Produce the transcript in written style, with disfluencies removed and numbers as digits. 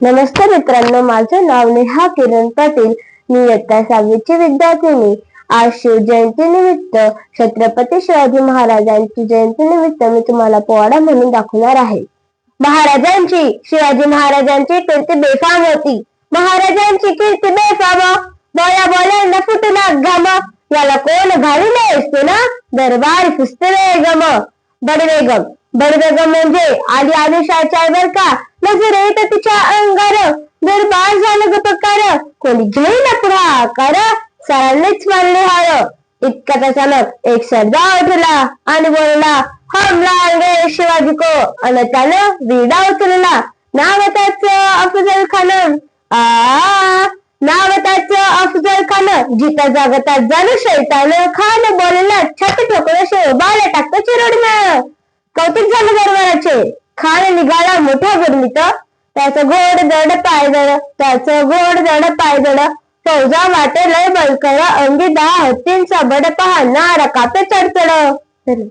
नमस्ते मित्रांनो, माझं नाव नेहा किरण पाटील. मी इयत्ता 6वीची विद्यार्थिनी. आज शिवजयंती निमित्त, छत्रपती शिवाजी महाराजांची जयंती निमित्त मी तुम्हाला पोवाडा म्हणून दाखवणार आहे. महाराजांची, शिवाजी महाराजांची कीर्ती बेफाम होती. महाराजांची कीर्ती बेफाम, बोला बोला फुटला घाम. याला कोण घाली नाही असते ना, दरबार पुसते वेगम. बडवेगम, बडवेगम म्हणजे आली आदिशाच्या बर का. नजर येत तिच्या अंगार, दरबार झालं ग पकार. कोणी घेईना पुढाकार, सरांनीच मानले हार. इतक्यात अचानक एक सरदार उठला आणि बोलला, हमला गे शिवाजी को. आणि त्यानं विडा उचलला. नाव त्याचं अफजल खान. नाव त्याचं अफजल खान. जिता जागतात जाणू शैतान खान. बोलला छाती ठोकलं शेबाला टाकतं चिरडणं. कौतुक झालं दरबाराचे. खान निघाला मोठ्या गर्दीत. त्याचं घोड जड पाय जड. फौजा वाटे लय बलकळ. अंगी 10 हत्तींचा बड. पहा नार कापे चढचड.